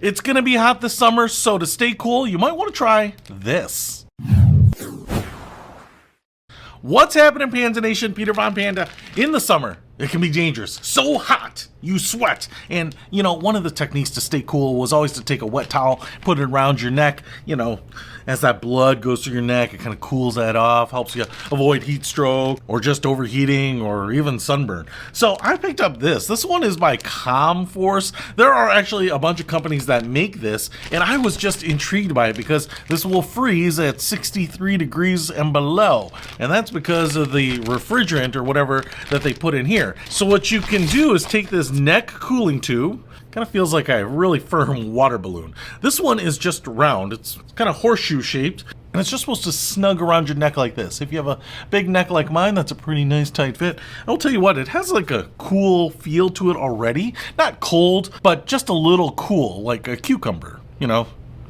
It's going to be hot this summer, so to stay cool, you might want to try this. What's happening, Panda Nation? Peter Von Panda. In the summer, it can be dangerous. So hot, you sweat. And, you know, one of the techniques to stay cool was always to take a wet towel, put it around your neck. You know, as that blood goes through your neck, it kind of cools that off, helps you avoid heat stroke or just overheating or even sunburn. So I picked up this. This one is by COMFORCE. There are actually a bunch of companies that make this, and I was just intrigued by it because this will freeze at 63 degrees and below. And that's because of the refrigerant or whatever that they put in here. So what you can do is take this neck cooling tube. Kind of feels like a really firm water balloon. This one is just round. It's kind of horseshoe shaped, and it's just supposed to snug around your neck like this. If you have a big neck like mine, that's a pretty nice tight fit. I'll tell you what, it has like a cool feel to it already. Not cold, but just a little cool, like a cucumber, you know?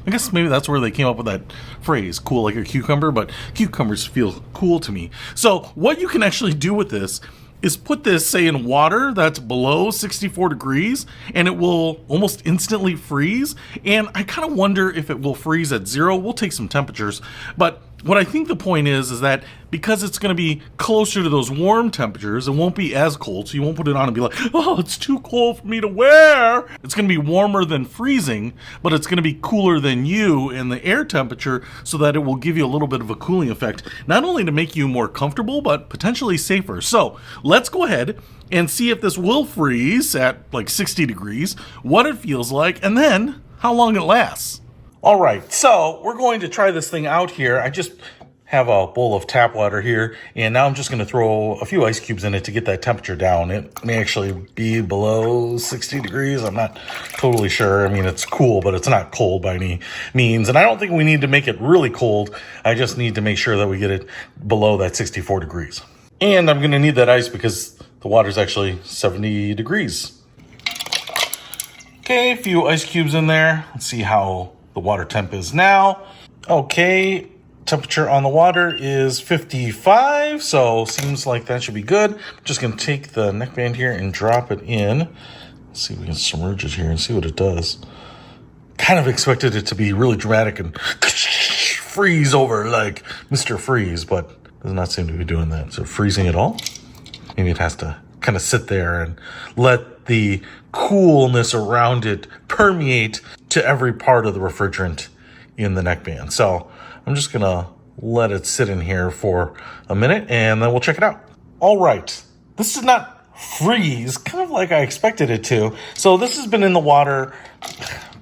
I guess maybe that's where they came up with that phrase, cool like a cucumber, but cucumbers feel cool to me. So what you can actually do with this is put this, say, in water that's below 64 degrees, and it will almost instantly freeze. And I kind of wonder if it will freeze at 0. We'll take some temperatures. But what I think the point is that because it's going to be closer to those warm temperatures, it won't be as cold, so you won't put it on and be like, oh, it's too cold for me to wear. It's going to be warmer than freezing, but it's going to be cooler than you in the air temperature, so that it will give you a little bit of a cooling effect, not only to make you more comfortable, but potentially safer. So let's go ahead and see if this will freeze at like 60 degrees, what it feels like, and then how long it lasts. All right, so we're going to try this thing out here. I just have a bowl of tap water here, and now I'm just going to throw a few ice cubes in it to get that temperature down. It may actually be below 60 degrees. I'm not totally sure. I mean, it's cool, but it's not cold by any means. And I don't think we need to make it really cold. I just need to make sure that we get it below that 64 degrees. And I'm going to need that ice because the water's actually 70 degrees. Okay, a few ice cubes in there. Let's see how the water temp is now. Okay, temperature on the water is 55, so seems like that should be good. I'm just gonna take the neckband here and drop it in. Let's see if we can submerge it here and see what it does. Kind of expected it to be really dramatic and freeze over like Mr. Freeze, but does not seem to be doing that. So freezing at all? Maybe it has to kind of sit there and let the coolness around it permeate to every part of the refrigerant in the neckband. So I'm just gonna let it sit in here for a minute and then we'll check it out. All right, this does not freeze, kind of like I expected it to. So this has been in the water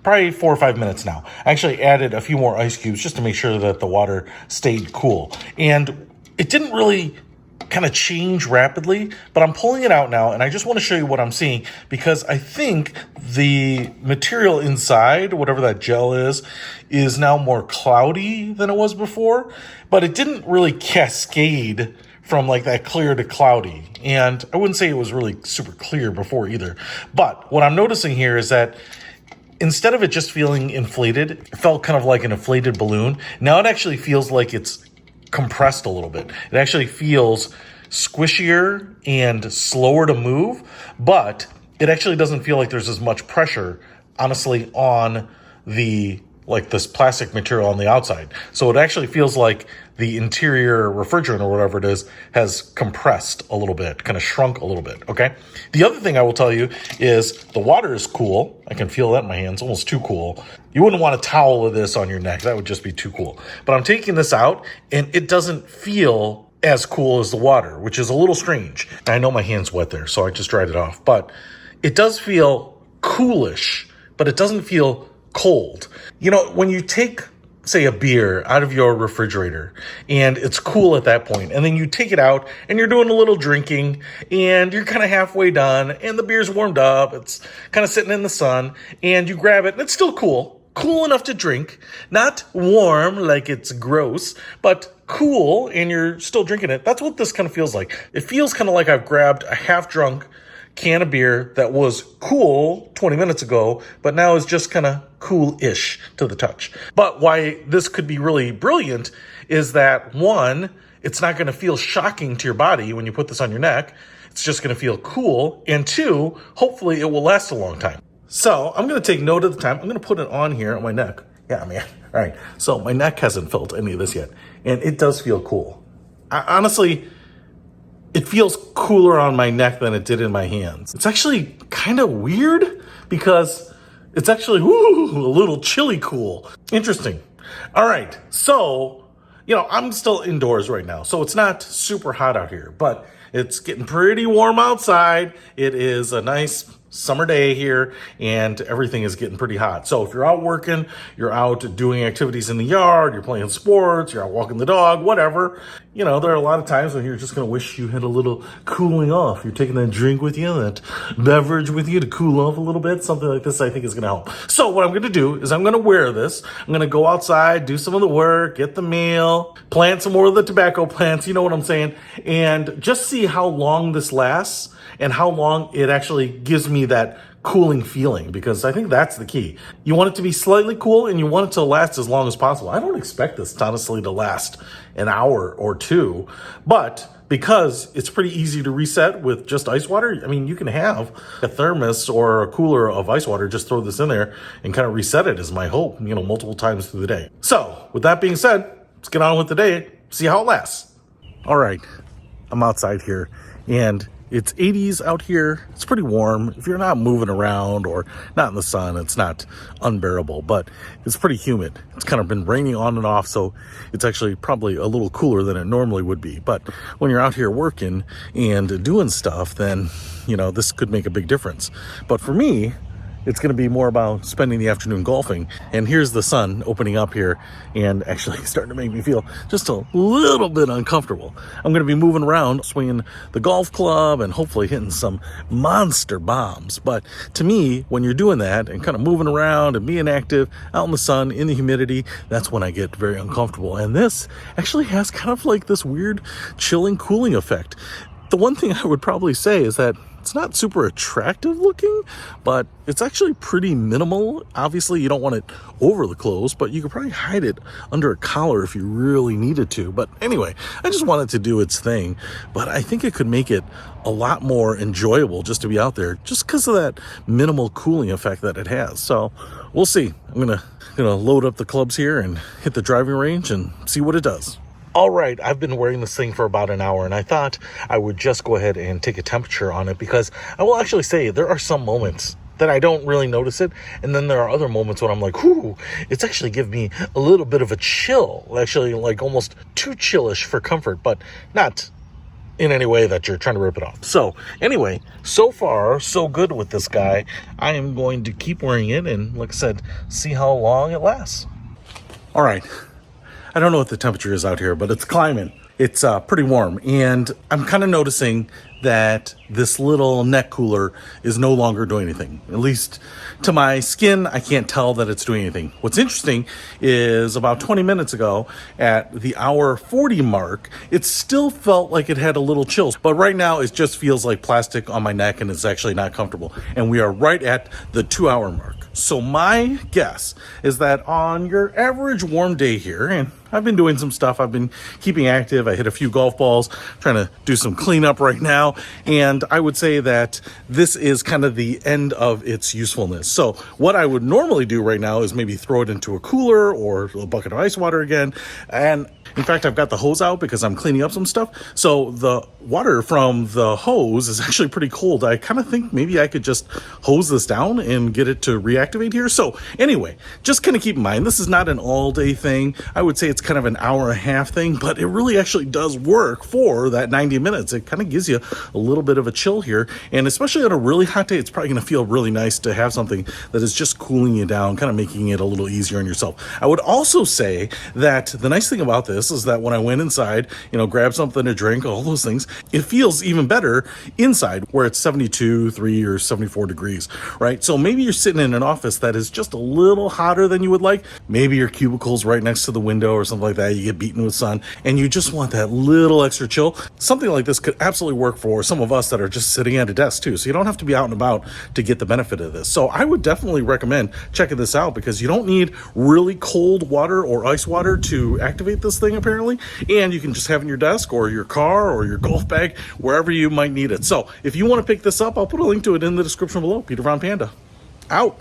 probably 4 or 5 minutes now. I actually added a few more ice cubes just to make sure that the water stayed cool. And it didn't really kind of change rapidly, but I'm pulling it out now and I just want to show you what I'm seeing because I think the material inside, whatever that gel is now more cloudy than it was before, but it didn't really cascade from like that clear to cloudy. And I wouldn't say it was really super clear before either. But what I'm noticing here is that instead of it just feeling inflated, it felt kind of like an inflated balloon. Now it actually feels like it's compressed a little bit. It actually feels squishier and slower to move, but it actually doesn't feel like there's as much pressure, honestly, on the this plastic material on the outside. So it actually feels like the interior refrigerant or whatever it is has compressed a little bit, kind of shrunk a little bit, okay? The other thing I will tell you is the water is cool. I can feel that in my hands, almost too cool. You wouldn't want a towel of this on your neck. That would just be too cool. But I'm taking this out and it doesn't feel as cool as the water, which is a little strange. I know my hand's wet there, so I just dried it off. But it does feel coolish, but it doesn't feel cold. You know, when you take, say, a beer out of your refrigerator and it's cool at that point, and then you take it out and you're doing a little drinking and you're kind of halfway done and the beer's warmed up, it's kind of sitting in the sun, and you grab it and it's still cool enough to drink, not warm like it's gross, but cool, and you're still drinking it. That's what this kind of feels like. It feels kind of like I've grabbed a half-drunk can of beer that was cool 20 minutes ago, but now is just kind of cool-ish to the touch. But why this could be really brilliant is that, one, it's not going to feel shocking to your body when you put this on your neck. It's just going to feel cool. And two, hopefully it will last a long time. So I'm going to take note of the time. I'm going to put it on here on my neck. Yeah, man. All right. So my neck hasn't felt any of this yet, and it does feel cool. Honestly, it feels cooler on my neck than it did in my hands. It's actually kind of weird because it's actually a little chilly cool. Interesting. All right. So, I'm still indoors right now, so it's not super hot out here, but it's getting pretty warm outside. It is a nice summer day here, and everything is getting pretty hot. So if you're out working, you're out doing activities in the yard, you're playing sports, you're out walking the dog, whatever, there are a lot of times when you're just going to wish you had a little cooling off. You're taking that drink with you, that beverage with you to cool off a little bit. Something like this I think is going to help. So what I'm going to do is I'm going to wear this. I'm going to go outside, do some of the work, get the mail, plant some more of the tobacco plants, you know what I'm saying, and just see how long this lasts and how long it actually gives me that cooling feeling, because I think that's the key. You want it to be slightly cool and you want it to last as long as possible. I don't expect this honestly to last an hour or two, but because it's pretty easy to reset with just ice water, I mean, you can have a thermos or a cooler of ice water, just throw this in there and kind of reset it is my hope, multiple times through the day. So with that being said, let's get on with the day, see how it lasts. All right, I'm outside here and it's 80s out here. It's pretty warm. If you're not moving around or not in the sun, it's not unbearable, but it's pretty humid. It's kind of been raining on and off, so it's actually probably a little cooler than it normally would be. But when you're out here working and doing stuff, then, this could make a big difference. But for me, it's going to be more about spending the afternoon golfing. And here's the sun opening up here and actually starting to make me feel just a little bit uncomfortable. I'm going to be moving around, swinging the golf club and hopefully hitting some monster bombs. But to me, when you're doing that and kind of moving around and being active out in the sun, in the humidity, that's when I get very uncomfortable. And this actually has kind of like this weird chilling, cooling effect. The one thing I would probably say is that it's not super attractive looking, but it's actually pretty minimal. Obviously, you don't want it over the clothes, but you could probably hide it under a collar if you really needed to. But anyway, I just want it to do its thing. But I think it could make it a lot more enjoyable just to be out there, just because of that minimal cooling effect that it has. So we'll see. I'm gonna load up the clubs here and hit the driving range and see what it does. All right, I've been wearing this thing for about an hour, and I thought I would just go ahead and take a temperature on it, because I will actually say there are some moments that I don't really notice it, and then there are other moments when I'm like, whoo, it's actually giving me a little bit of a chill, actually like almost too chillish for comfort, but not in any way that you're trying to rip it off. So anyway, so far, so good with this guy. I am going to keep wearing it and, like I said, see how long it lasts. All right. I don't know what the temperature is out here, but it's climbing. It's pretty warm, and I'm kind of noticing that this little neck cooler is no longer doing anything. At least to my skin, I can't tell that it's doing anything. What's interesting is about 20 minutes ago at the hour 40 mark, it still felt like it had a little chills, but right now it just feels like plastic on my neck and it's actually not comfortable. And we are right at the 2-hour mark. So my guess is that on your average warm day here, and I've been doing some stuff, I've been keeping active, I hit a few golf balls, trying to do some cleanup right now, and I would say that this is kind of the end of its usefulness. So what I would normally do right now is maybe throw it into a cooler or a bucket of ice water again, and in fact, I've got the hose out because I'm cleaning up some stuff. So the water from the hose is actually pretty cold. I kind of think maybe I could just hose this down and get it to reactivate here. So anyway, just kind of keep in mind, this is not an all day thing. I would say it's kind of an hour and a half thing, but it really actually does work for that 90 minutes. It kind of gives you a little bit of a chill here. And especially on a really hot day, it's probably going to feel really nice to have something that is just cooling you down, kind of making it a little easier on yourself. I would also say that the nice thing about this is that when I went inside, grab something to drink, all those things, it feels even better inside where it's 72, 3 or 74 degrees, right? So maybe you're sitting in an office that is just a little hotter than you would like. Maybe your cubicle's right next to the window or something like that. You get beaten with sun and you just want that little extra chill. Something like this could absolutely work for some of us that are just sitting at a desk too. So you don't have to be out and about to get the benefit of this. So I would definitely recommend checking this out because you don't need really cold water or ice water to activate this thing apparently. And you can just have it in your desk or your car or your golf bag, wherever you might need it. So if you want to pick this up, I'll put a link to it in the description below. Peter von Panda, out.